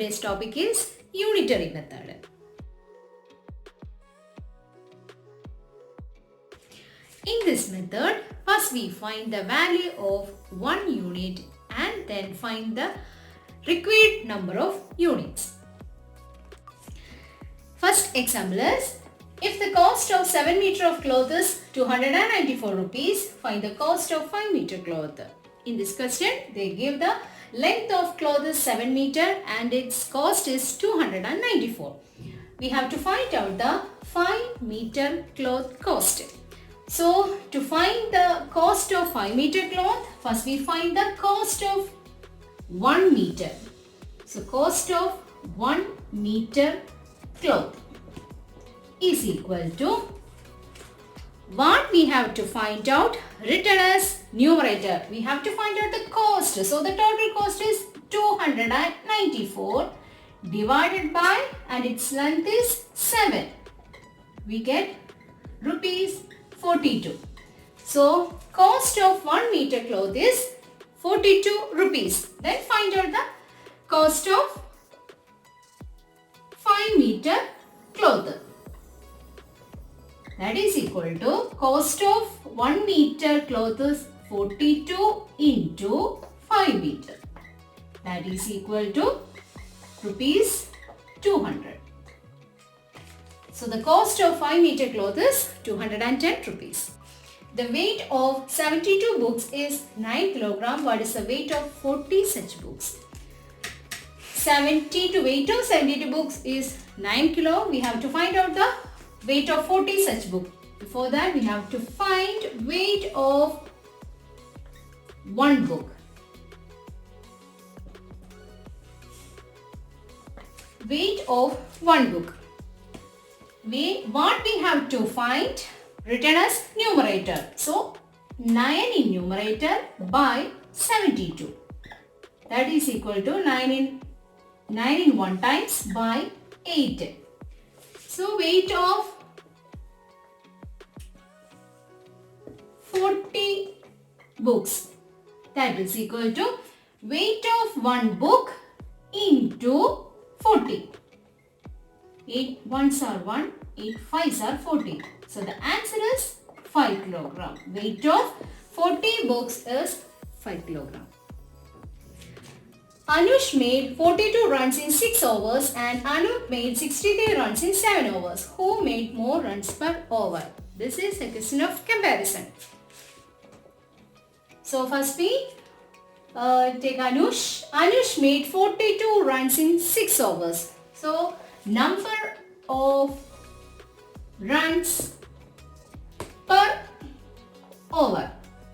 Today's topic is unitary method. In this method, first we find the value of 1 unit and then find the required number of units. First example is, if the cost of 7 meter of cloth is 294 rupees, find the cost of 5 meter cloth. In this question, they give the length of cloth is 7 meter and its cost is 294. We have to find out the 5 meter cloth cost. So, to find the cost of 5 meter cloth, first we find the cost of 1 meter. So, cost of 1 meter cloth is equal to what we have to find out, written as numerator. We have to find out the cost. So, the total cost is 294 divided by, and its length is 7. We get rupees 42. So, cost of 1 meter cloth is 42 rupees. Then find out the cost of 5 meter cloth. That is equal to cost of 1 meter cloth is 42 into 5 meter. That is equal to rupees 200. So the cost of 5 meter cloth is 210 rupees. The weight of 72 books is 9 kilogram. What is the weight of 40 such books? Weight of 72 books is 9 kilo. We have to find out the weight of 40 such book. Before that, we have to find weight of one book. Weight of one book. What we have to find, written as numerator. So, 9 in numerator by 72. That is equal to 9 in 1 times by 8. So, weight of 40 books, that is equal to weight of one book into 40. 8 ones are 1, 8 5s are 40. So, the answer is 5 kilogram. Weight of 40 books is 5 kilogram. Anush made 42 runs in 6 overs and Anup made 63 runs in 7 overs. Who made more runs per over? This is a question of comparison. So first we take Anush. Anush made 42 runs in 6 overs. So number of runs per over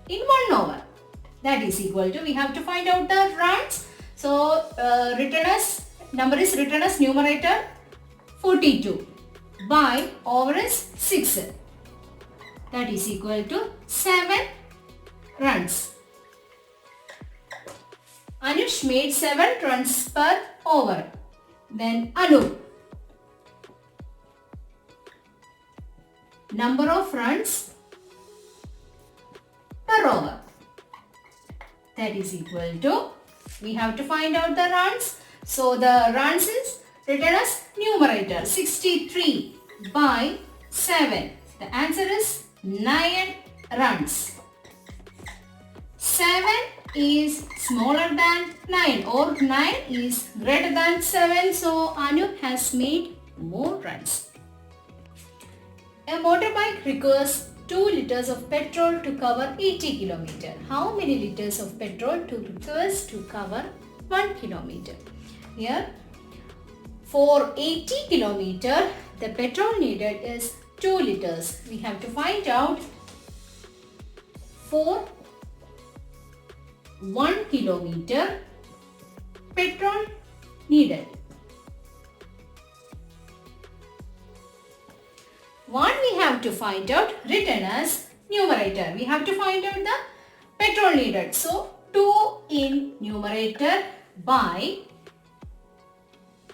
in 1 over. That is equal to, we have to find out the runs. So, number is written as numerator 42 by over is 6. That is equal to 7 runs. Anush made 7 runs per over. Then Anu. Number of runs per over. That is equal to, we have to find out the runs. So the runs is written as numerator 63 by 7. The answer is 9 runs. 7 is smaller than 9 or 9 is greater than 7. So Anup has made more runs. A motorbike requires 2 liters of petrol to cover 80 km. How many liters of petrol requires to cover 1 km? Here, for 80 km, the petrol needed is 2 liters. We have to find out for 1 km petrol needed. What we have to find out, written as numerator. We have to find out the petrol needed. So, 2 in numerator by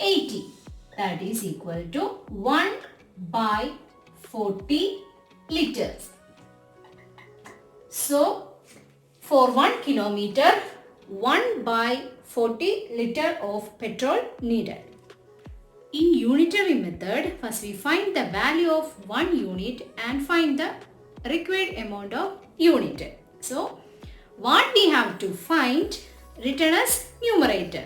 80. That is equal to 1 by 40 liters. So, for 1 kilometer, 1 by 40 liter of petrol needed. In unitary method, first we find the value of 1 unit and find the required amount of unit. So, what we have to find written as numerator.